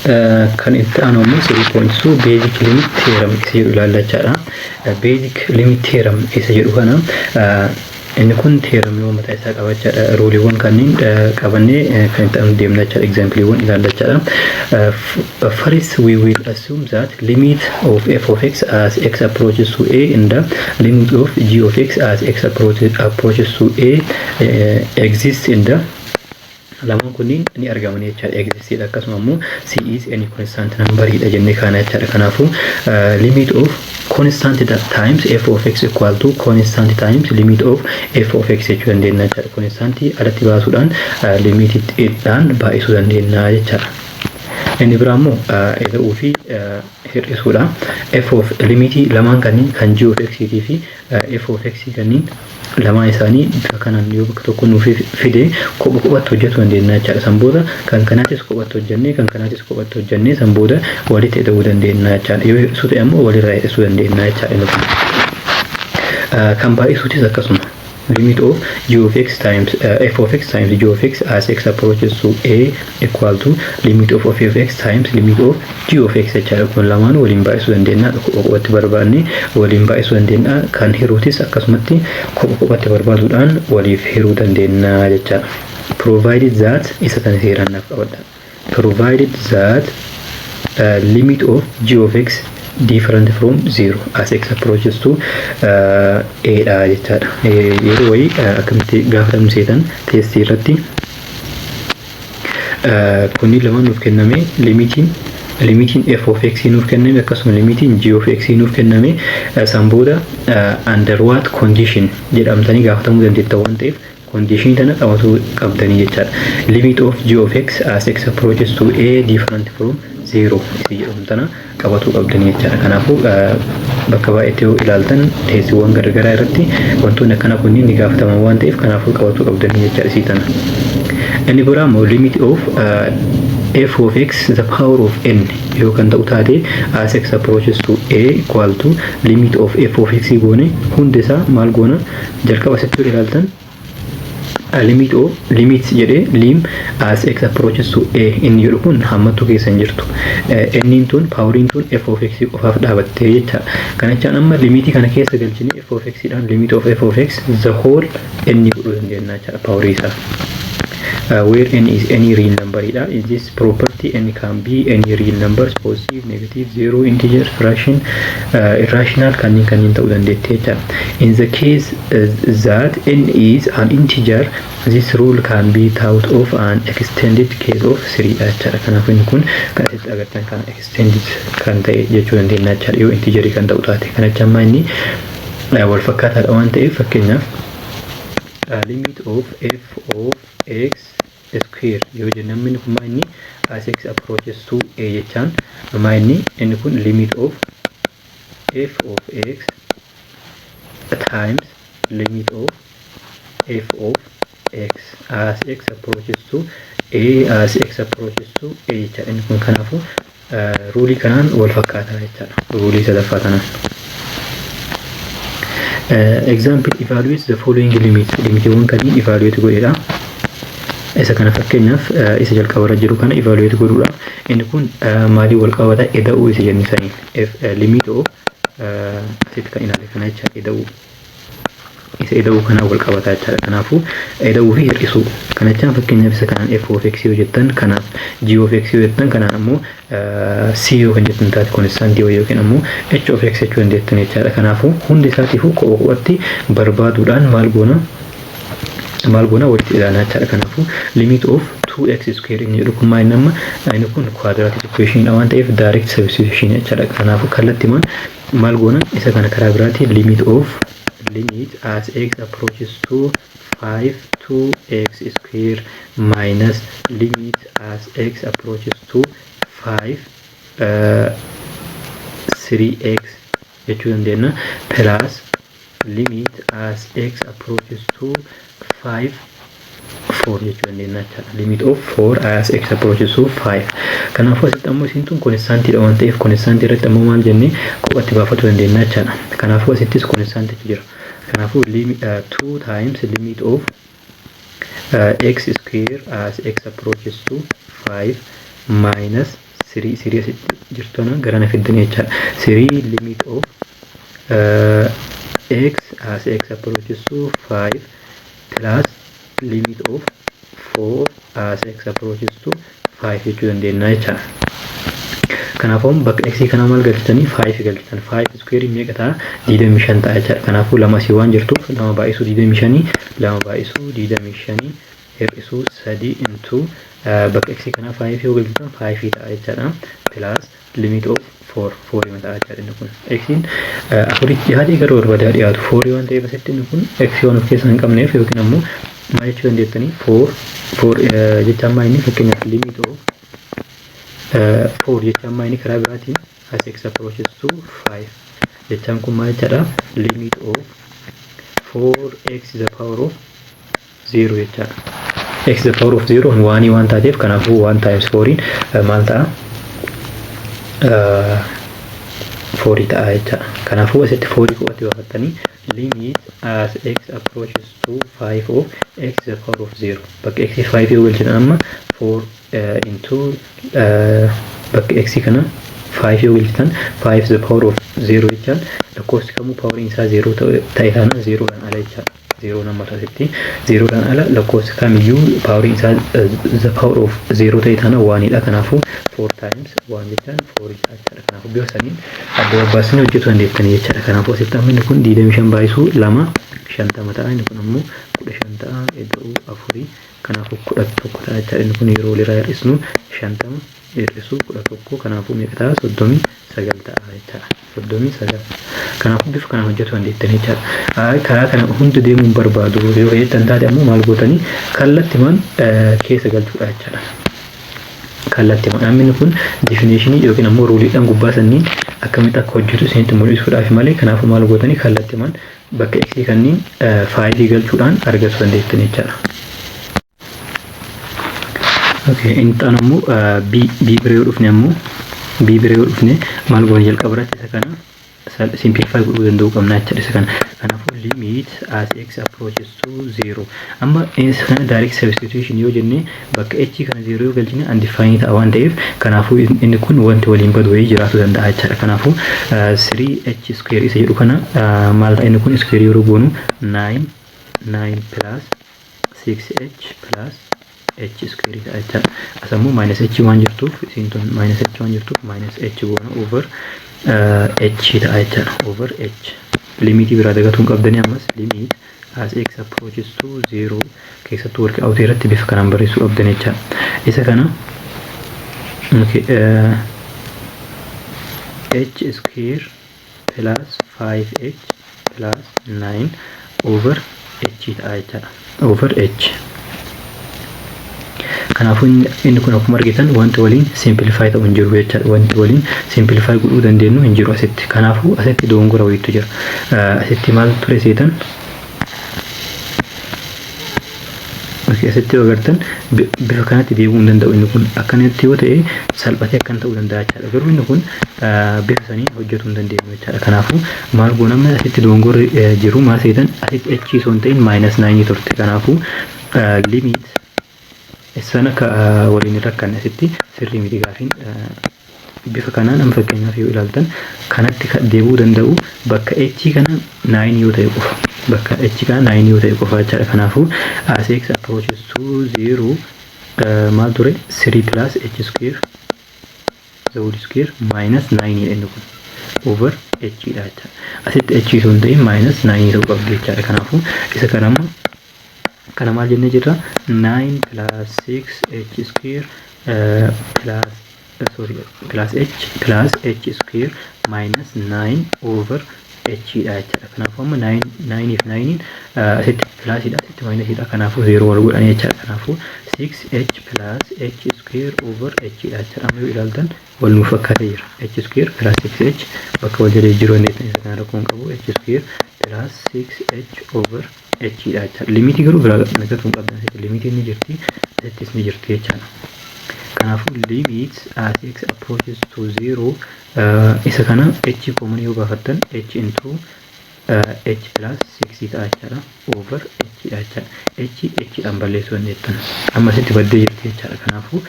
kan itti aanu immoo 3.2 basic limit theorem isa jedhu ilaallachaa. Basic limit theorem isa jedhu kana inni kun theorem yoo mataa isaa qabachaadha. Ruuliiwwan kanneen qabannee kan itti aanu deemna jechaadha. Example-iiwwan ilaallachaa. First we will assume that limit of f of x as x approaches to a and the limit of g of x as x approaches to a exists in the lamaan kunniin ni argaman jechaadha. Exist akkasuma immoo c is any constant number hidha jennee kaana jechaadha. Kanaafuu limit of constant times f of x equal to constant times limit of f of x jechuu dandeenya jechaadha. Constant alatti baasuudhaan limit ittiin baay'isuu dandeenya jechaadha. Inni biraa immoo eda'uu fi hir'isuudha. F of limiti lamaan kanneen kan g of x fi f of x kanneen lamaan isaanii bifa kanaan yoo bakka tokko nuuf fide kophatti hojjetu dandeenya jechaadha. San booda kan kanaatis kophatti hojjennee kan kanaatis kophatti hojjennee san booda walitti hidhuu dandeenya jechaadha. Yoo hir'isuu ta'e immoo walirraa hir'isuu dandeenya jechaadha. Kan baay'isuutis akkasuma limit of g of x times f of x times g of x as x approaches to a equal to limit of f of x times limit of g of x jechaadha. Kun lamaan waliin baay'isuu dandeenya. Kophatti barbaadne waliin baay'isuu dandeenya. Kan hiruutis akkasumatti kophatti barbaaduudhaan waliif hiruu dandeenya jechaadha. Provided that isa kana seeraan naaf qabadha. Provided that limit of g of x different from 0 as x approaches to a dha jechaadha. Yeroo wayii akkamitti gaafatamnu seetan teestii irratti kunni lamaan nuuf kenname limitiin f of x nuuf kenname akkasuma limitiin g of x nuuf kenname san booda under what condition jedhamtanii gaafatamuu dandeetta waan ta'eef condition tana qabatuu qabdanii jechaadha. Limit of g of x as x approaches to a different from 0 isi jedhamu tana qabatuu qabdanii jechaadha. Kanaafuu bakka baay'eetti yoo ilaaltan teessiiwwan garagaraa irratti wantoonni akkana kunniin ni gaafataman waan ta'eef kanaafuu qabatuu qabdanii jechaadha isii tana. Inni biraa immoo limit of f of x the power of n yoo kan ta'u taate as x approaches to a equal to limit of f of x goone hundi isaa maal goona jalqaba asitti ilaaltan limit jedhee lim as x approaches to a inni jedhu kun hammattu keessan jirtu. Nniin tun paawuriin tun f of x qofaaf dhaabattee jecha. Kanachaan amma limitii kana keessa galchine f of x dhaan limit of f of x the whole inni godhuu dandeenya jecha paawurii isaa. Where n is any real number ida is this property n can be any real numbers positive negative zero integer fraction irrational kan ta'uu dandeetti jecha. In the case that n is an integer this rule can be thought of an extended case of 3 jecha. Kanaafuu inni kun kan asitti agartan kan extended kan ta'e jechuu dandeenya jecha yoo integer kan ta'u taate. Kanachaan amma inni wal fakkaataadha waan ta'eef fakkeenyaaf limit of f of x square yoo jennaan inni kun inni as x approaches to a jechaan amma inni kun limit of f of x times limit of f of x as x approaches to a as x approaches to a jechaan inni kun kanaafuu ruulii kanaan wal fakkaataa jechaadha. Ruulii sadaffaa kanaan example evaluate the following limits. Limitiiwwan kanneen evaluate godheedha. Isa kana fakkeenyaaf isa jalqabarra jiru kana evaluate godhuudhaaf inni kun maalii wal qabata eda'uu isa jennisanii limit of asitti kan ilaale kana jecha eda'uu isa eda'uu kana wal qabata jechaadha. Kanaafuu eda'uu fi hir'isuu kanachaan fakkeenyaaf isa kanaan f of x yoo jettan kanaaf g of x yoo jettan kanaan ammoo c yoo kan jettan taate konstantii yookiin ammoo h of x jechuu dandeettan jechaadha. Kanaafuu hundi isaatiifuu qophatti barbaaduudhaan maal goona walitti ilaalaa jechaadha. Kanaafuu limit of 2x square inni jedhu kun maal nama inni kun quadratic equation waan ta'eef direct substitution jechaadha. Kanaafuu kallattiimaan maal goona isa kana karaa biraatiin limit of limit as x approaches to 5 2x square minus limit as x approaches to 5 3x jechuu dandeenya plus limit as x approaches to 5 4 jechuu dandeenya jechaadha. Limit of 4 as x approaches to 5. Kanaafuu asitti ammoo isin tun konstantiidha waan ta'eef konstantii irratti ammoo maal jennee qophatti baafachuu dandeenya jechaadha. Kanaafuu asittis konstantiitu jira. Kanaafuu 2 times limit of x square as x approaches to 5 minus 3 jirtu na garana fiddanii jechaadha. 3 limit of x as x approaches to 5 plus limit of 4 as x approaches to 5 jechuu dandeenya jechaadha. Kanaafuu bakka x kana maal galchitanii 5 galchitan. 5 square meeqa ta'a? 25 ta'a jechaadha. Kanaafuu lama si waan jirtuuf lama baay'isuu 25 lama baay'isuu 25 hir'isuu 3 into bakka x kana 5 yoo galchitan 5 ta'a jechaadha. Plus limit of 4 yoo ta'a jechaadha inni kun. X afuritti dhiyaatee gara barbaadaa dhiyaatu 4 waan ta'eef asitti inni kun x waan of keessaa hin qabneef yookiin ammoo maal jechuu dandeettanii 4 jecha ammaa inni fakkeenyaaf limit of 4 jecha ammaa inni karaa biraatiin as x approaches to 5 jechaan kun maal jechaadha? Limit of 4x the power of 0 jechaadha. X the power of 0 waan taateef kanaafuu 1 times 4 maal ta'a? 4 ta'a jechaadha. Kanaafuu asitti 4 qo'atti baafattanii limit as x approaches to 5 of x the power of 0 bakka x 5 yoo galchitan amma 4 into bakka x kana 5 yoo galchitan 5 the power of 0 jechaan lakkoofsi kamuu poweriin isaa 0 ta'e taana 0 dhaan ala jechaadha. 0 nama taasisti 0 dhaan ala lakkoofsi kamiyyuu poweriin isaa the power of 0 ta'e taana 1 dha. Kanaafuu 4 times 1 jechaan 4 jechaadha. Kanaafuu bifa saniin adda babbaasanii hojjetu dandeettanii jechaadha. Kanaafuu asitti amma inni kun 25 baay'isuu 2 50 ta'a. Inni kun ammoo 15 ta'a. Iddoo 4 kanaafuu 11 ta'a jechaadha. Inni kun yeroo waliirraa hir'isnu 50 hir'isuu 11 kanaafuu meeqa ta'a? 39 ta'a jechaadha. 39 kanaafuu bifa kana hojjetu dandeettanii jechaadha. Karaa kana hundi deemuun barbaadu yoo jettan taate ammoo maal gootanii kallattimaan keessa galchuudha jechaadha. Kallattimaan amma kun definitionii yookiin ammoo ruuliidhaan gubbaa sanniin akkamitti akka hojjetu isinitti mul'isuudhaaf malee kanaafuu maal gootanii kallattimaan bakka x kanniin 5 galchuudhaan argachuu dandeettanii jechaadha. Okay, inta ammoo b bira yoo dhufne ammoo b bira yoo dhufne maal goona jalqaba irratti isa kana simplify godhuu danda'uu qabna jechuudha. Isa kana kanaafuu limit as x approaches to 0 amma isa kana direct substitution yoo jenne bakka h kana 0 yoo galchine undefined ta'a waan ta'eef kanaafuu inni kun wanti waliin badu wayii jiraatu danda'a jechuudha. Kanaafuu 3h square isa jedhu kana maal ta'a inni kun square yeroo goonu 9 plus 6h plus h square ta'a jechuudha. Asammoo minus h waan jirtuuf isin tun minus h waan jirtuuf minus h goona over h ta'a jechuudha. Over h limiti biraa dagatuun qabdanii ammas limit as x approaches to 0 keessattuu work out irratti bifa kanaan barreessuu qabdan jechuudha. Isa kana okay h square plus 5h plus 9 over h ta'a jechuudha. Over h kanaafuu inni kun akkuma argitan wanti waliin simplify ta'u hin jiru jechaadha. Wanti waliin simplify godhuu dandeenyu hin jiru asitti. Kanaafuu asitti dogongora wayiitu jira. Asitti maal ture seetan? Asitti yoo agartan bifa kanatti deemuu hin danda'u inni kun akkanatti yoo ta'e salphatee akkan ta'uu danda'a jechaadha. Garuu inni kun bifa sanii hojjetuu hin dandeenyu jechaadha. Kanaafuu maal goonamne asitti dogongorri jiru maal seetan asitti h osoo hin ta'in -9 turte. Kanaafuu limit sana ka waliin rakkan asitti sirrii miti gaafiin bifa kanaan amma fakkeenyaaf yoo ilaaltan kanatti deebuu danda'u bakka h kana 9 yoo ta'e qofa bakka h kana 9 yoo ta'e qofa jechaadha. Kanaafuu as x approaches to 0 maal ture 3 plus h square the whole square minus 9 inni kun over h dha jechaadha. Asitti h osoo hin ta'in minus 9 ta'uu qabdi jechaadha. Kanaafuu isa kana amma kana maal jennee jirra 9 plus 6h square plus h square minus 9 over h dha jechaadha. Kanaafuu amma 9 if 9 asitti plus dha asitti minus dha. Kanaafuu 0 wal godhanii jechaadha. Kanaafuu 6h plus h square over h dha jechaadha. Amma yoo ilaaltan wal nuuf fakkaatee jira. H square plus 6h bakka wal jalee jiru inni isa kana rakkoon qabu h square plus 6h over h dha jechaadha. Limiti garuu biraa nagatuun qabdan limiti ni jirti asittis ni jirti jechaadha. Kanaafuu limit as x approaches to 0 isa kana h common yoo baafattan h into h plus 6 ta'a jechaadha over h dha jechaadha. H dhaan balleessuu dandeettan amma asitti baddee jirti jechaadha. Kanaafuu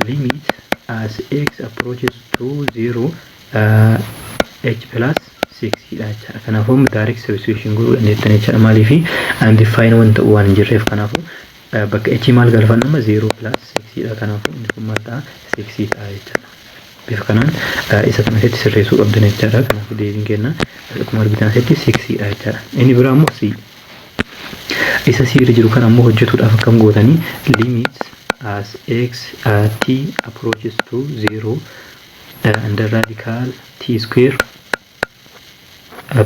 limit as x approaches to 0 h plus 6 dha jechuudha. Kanaafuu direct substitution godhuu dandeettan jechuudha. Maaliif undefined wanta waan hin jirreef kanaafuu bakka h maal galfannama 0 plus 6 dha. Kanaafuu inni kun maal ta'a 6 ta'a jechuudha. Bifa kanaan isa kana keessatti sirreessuu qabdan jechuudha. Kanaafuu deebiin kenna akkuma argitan asitti 6 dha jechuudha. Inni biraa immoo c isa c irra jiru kana immoo hojjetuudhaaf akkam gootanii limit as x t approaches to 0 under radical t square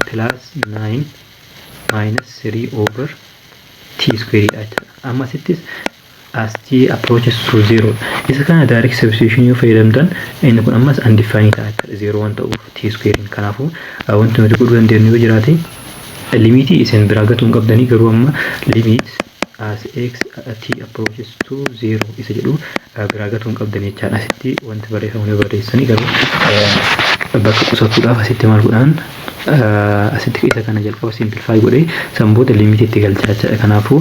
plus 9 minus 3 over t square dha jechuudha. Amma asittis as t approaches to 0 isa kana direct substitution yoo fayyadamtan inni kun ammas undefined ta'a jechuudha. 0 waan ta'uuf t square kanaafuu wanti nuti godhuu dandeenyu yoo jiraate limiti isin biraa gatuu hin qabdanii garuu amma limit as x t approaches to 0 isa jedhu biraa gatuu hin qabdanii jechaadha. Asitti wanti barreeffamu yoo barreessanii garuu bakka qusachuudhaaf asitti maal godhaan asitti isa kana jalqaba simplify godhee san booda limiti itti galchaa jechaadha. Kanaafuu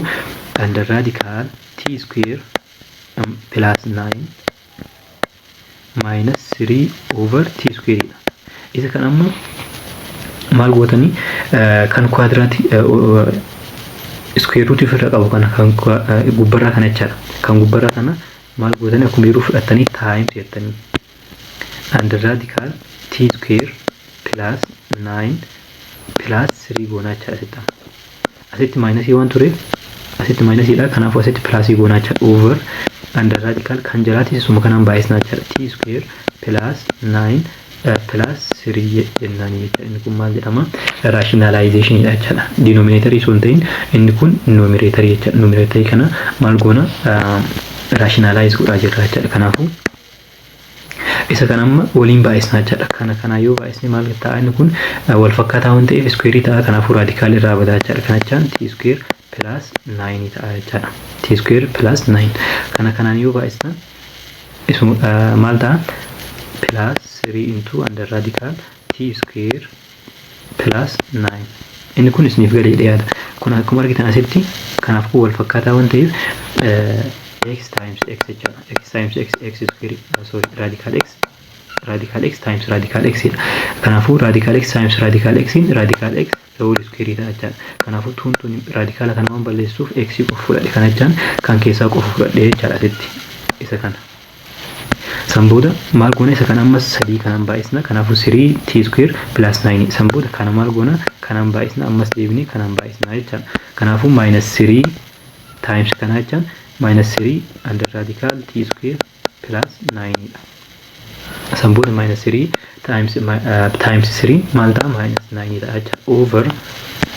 under radical t square plus 9 minus 3 over t square dha. Isa kan amma maal gootanii kan quadrati square root ofirraa qabu kana kan gubbarraa kana jechaadha. Kan gubbarraa kana maal gootanii akkuma yeroo fudhatanii times jettanii under radical t square plus 9 plus 3 goonaa jechaadha. Asitti minus waan tureef asitti minus dha. Kanaafuu asitti plus goonaa jechaadha over under radical kan jalaatti suma kanaan baay'isnaa jechaadha. t square plus 9 plus 3 jennaan jechuudha. Inni kun maal jedhama rationalization dha jechuudha. Denominator sun ta'in inni kun numerator jechuudha. Numerator kana maal goona rationalize godhaa jirra jechuudha. Kanaafuu isa kan amma waliin baay'isnaa jechuudha. Kana yoo baay'isne maal ta'a inni kun wal fakkaataa waan ta'eef square ta'a. Kanaafuu radical irraa badaa jechuudha. Kanachaan t square plus 9 ta'a jechuudha. t square plus 9 kanaan yoo baay'isna isuma maal ta'a plus 3 into under radical t square plus 9 inni kun isiniif galee dhiyaata. Kun akkuma argitan asitti kanaafuu wal fakkaataa waan ta'eef x times x jechuudha. X times x square sorry radical x times radical x dha. Kanaafuu radical x times radical x in radical x whole square dha jechuudha. Kanaafuu tuun radical kana waan balleessuuf x qofa fudhadhe kanachaan kan keessaa qofa fudhadhe jechuudha asitti isa kana. Samboda maal goona isa kana ammas 3 kanaan baay'isna. Kanaafuu 3 t square plus 9 samboda kana maal goona kanaan baay'isna ammas deebinee kanaan baay'isna jechuudha. Kanaafuu minus 3 times kana jechaan minus 3 under radical t square plus 9 dha. Samboda minus 3 times 3 maal ta'a minus 9 dha jechuudha. Over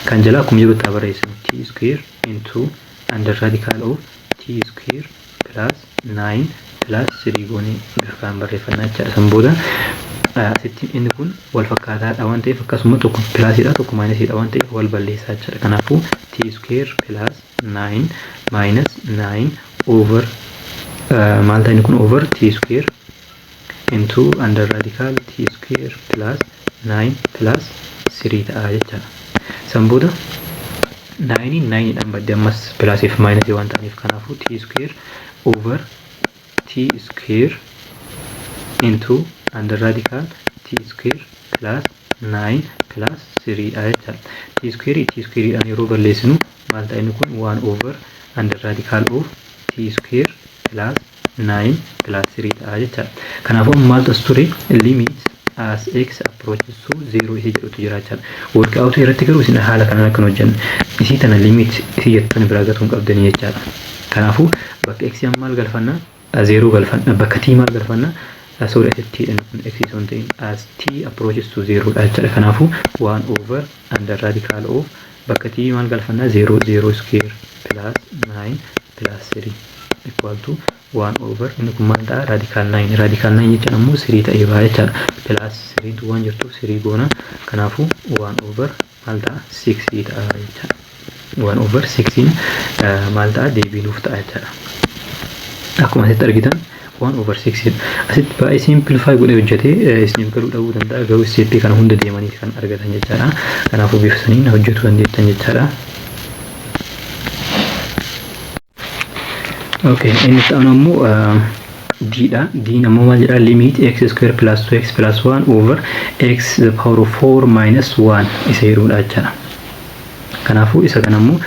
kan jala akkuma jiru ta'aa barreessinu t square into under radical of t square plus 9 plus 3 goonee kan barreeffannaa jechuudha. Samboda asitti inni kun wal fakkaataadha waan ta'eef akkasuma tokko plus dha tokko minus dha waan ta'eef wal balleessaa jechuudha. Kanaafuu t square plus 9 minus 9 over maal ta'a inni kun over t square into under radical t square plus 9 plus 3 ta'a jechuudha. Samboda 9 dhaan badde ammas plus if minus waan ta'aniif kanaafuu t square over t square into under radical t square plus 9 plus 3 dha jechuudha. t square dhaan yeroo balleessinu maal ta'a inni kun 1 over under radical of t square plus 9 plus 3 ta'a jechuudha. Kanaafuu maaltu as ture limit as x approaches to 0 isa jedhutu jira jechuudha. Workout irratti garuu isin haala kanaan akkan hojjennu isii tana limit isii jettan biraa gatuun qabdanii jechuudha. Kanaafuu bakka x maal galfanna 0 galfanna bakka t maal galfanna sorry t dhaan kun x is on ta'in as t approaches to 0 dha jechuudha. Kanaafuu 1 over under radical of bakka t maal galfanna 0 square plus 9 plus 3 equal to 1 over inni kun maal ta'a radical 9 jechuun ammoo 3 ta'ee ba'a jechuudha. Plus 3 waan jirtu 3 goona. Kanaafuu 1 over maal ta'a 6 ta'a jechuudha. 1 over 6 maal ta'a deebiinuuf ta'a jechuudha. Akkuma asitti argitan 1 over 6 asitti baay'ee simplify godhee hojjetee isiniif galuu dhabuu danda'a garuu steppii kana hunda deemanii kan argatan jechuudha. Kanaafuu bifa saniin hojjetuu dandeettan jechuudha. Okay, inni ta'an ammoo d dha. d ammoo maal jedha limit x square plus 2x plus 1 over x the power of 4 minus 1 isa jedhudha jechuudha. Kanaafuu isa kanammoo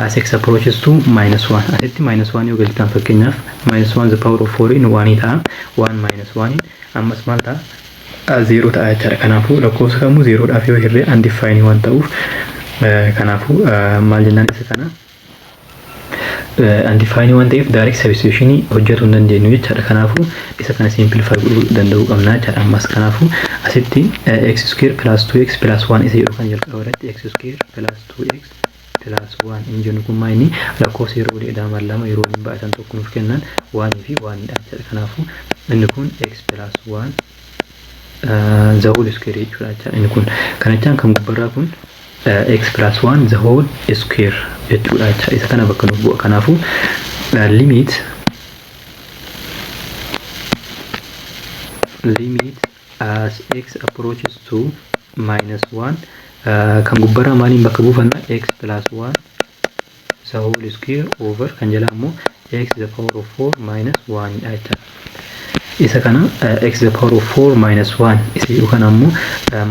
as x approaches to minus 1 asitti minus 1 yoo galchitan fakkeenyaaf minus 1 the power of 4 in 1 ta'a 1 minus 1 ammas maal ta'a 0 ta'a jechuudha. Kanaafuu lakkoofsa kamuu 0 dhaaf yoo hirree undefined waan ta'uuf kanaafuu maal jennaan isa kana undefined waan ta'eef direct substitution hojjetuu hin dandeenyu jechuudha. Kanaafuu isa kana simplify godhuu danda'uu qabna jechuudha. Ammas kanaafuu asitti x square plus 2x plus 1 isa jedhu kan jalqaba irratti x square plus 2x plus 1 inni jennu kun maal inni lakkoofsa yeroo dheedaa lama yeroo hin baay'atan tokko nuuf kennan 1 fi 1 dha jechuudha. Kanaafuu inni kun x plus 1 the whole square jechuudha jechuudha. Inni kun kanachaan kan gubbarraa kun x plus 1 the whole square jechuudha jechuudha. Isa kana bakka nuuf bu'a. Kanaafuu limit as x approaches to minus 1 kan gubbarraa maaliin bakka buufanna x plus 1 the whole square over kan jalaa ammoo x the power of 4 minus 1 dha jechuudha. Isa kana x the power of 4 minus 1 isa jedhu kana ammoo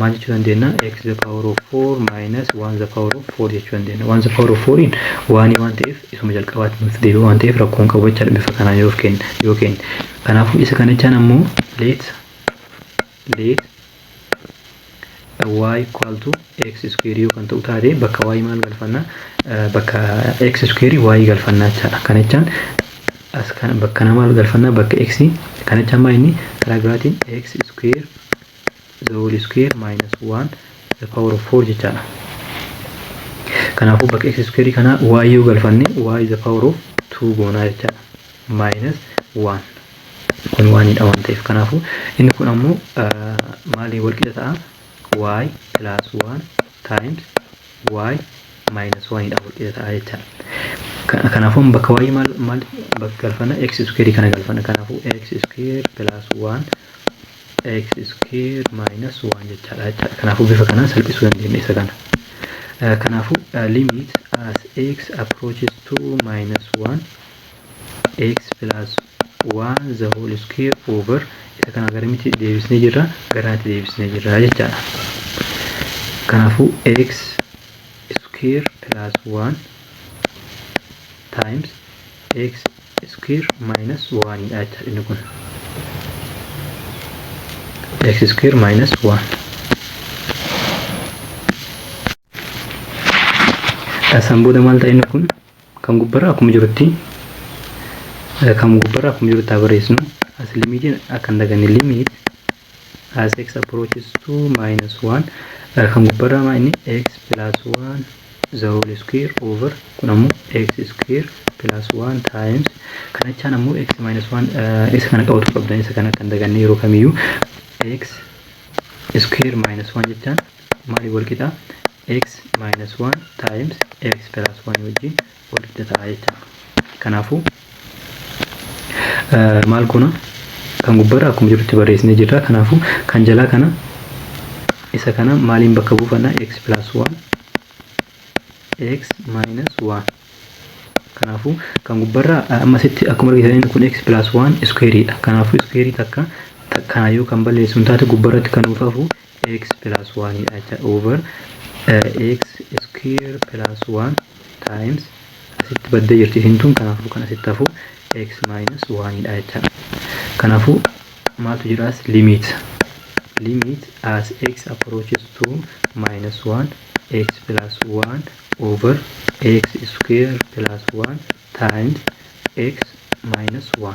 maal jechuu dandeenya x the power of 4 minus 1 the power of 4 jechuu dandeenya. 1 the power of 4 in 1 waan ta'eef isuma jalqabaatti nuuf deebi'u waan ta'eef rakkoon qabu jechuudha bifa kanaan yoo kenna. Kanaafuu isa kanachaan ammoo let y equal to x square yoo kan ta'u taate bakka y maal galfanna bakka x square y galfanna jechuudha. Kanachaan as kana bakka maal galfanna bakka x kanachaan maa inni karaa biraatiin x square the whole square minus 1 the power of 4 jechuudha. Kanaafuu bakka x square kana y yoo galfanne y the power of 2 goonaa jechuudha minus 1 kun waan dha waan ta'eef. Kanaafuu inni kun ammoo maaliin wal qixa ta'a y plus 1 times y minus 1 dha wal qixa ta'a jechuudha. Kanaafuu bakka y maal bakka galfanna x square kana galfanna. Kanaafuu x square plus 1 x square minus 1 jechuudha. Kanaafuu bifa kanaan salphisuu dandeenya isa kana. Kanaafuu limit as x approaches to minus 1 x plus 1 the whole square over isa kana garamitti deebisnee jirra garaatti deebisnee jirra jechuudha. Kanaafuu x square plus 1 times x square minus 1 dha jechuudha. Inni kun x square minus 1 asan booda maal ta'e inni kun kan gubbarraa akkuma jirutti barreessinu as limitiin akka hin daganne limit as x approaches to minus 1 kan gubbarraa maa inni x plus 1 the whole square over kun ammoo x square plus 1 times kanachaan ammoo x minus 1 isa kana qabatu qabdan isa kana kan daganne yeroo kamiyyuu x square minus 1 jechaan maali wal qixa x minus 1 times x plus 1 wajjin wal qixa ta'a jechuudha. Kanaafuu maal kuna kan gubbarraa akkuma jirutti barreessinee jirra. Kanaafuu kan jalaa kana isa kana maaliin bakka buufanna x plus 1 x minus 1. Kanaafuu kan gubbarraa ammasitti akkuma argitan kun x plus 1 square dha. Kanaafuu square takka kana yoo kan balleessuun taate gubbarratti kan uufafu x plus 1 dha jechuudha over x square plus 1 times asitti baddee jirti isin kanaafuu kan asitti hafu x minus 1 dha jechuudha. Kanaafuu maaltu jiraas limit as x approaches to minus 1 x plus 1 over x square plus 1 times x minus 1.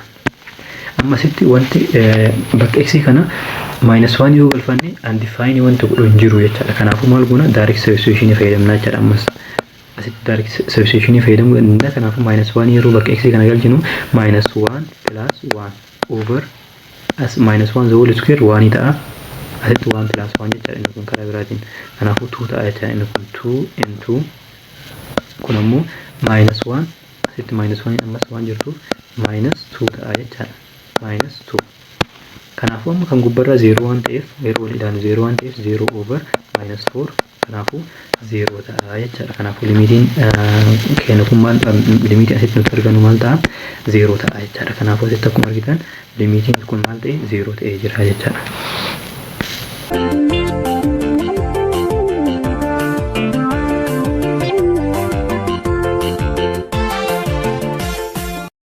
Ammasitti wanti bakka x kana minus 1 yoo galfanne undefined wanti godhu hin jiru jechuudha. Kanaafuu maal goona direct substitution fayyadamna jechuudha. Ammas asitti direct substitution fayyadamuu dandeenya. Kanaafuu minus 1 yeroo bakka x kana galchinu minus 1 plus 1 over as minus 1 the whole square 1 ta'a. Asitti 1 plus 1 jechuudha. Inni kun karaa biraatiin kanaafuu 2 ta'a jechuudha. Inni kun 2 into kun ammoo minus 1 asitti minus 1 ammas 1 jirtuuf minus 2 ta'a jechuudha. Minus 2 Kanaafuu amma kan gubbarraa 0 waan ta'eef yeroo waliidhaan 0 waan ta'eef 0 over -4 kanaafuu 0 ta'a jechaadha. Kanaafuu limitiin keenya kun maal limitiin asitti nutti argamu maal ta'a 0 ta'a jechaadha. Kanaafuu asitti akkuma argitan limitiin kun maal ta'e 0 ta'ee jira jechaadha.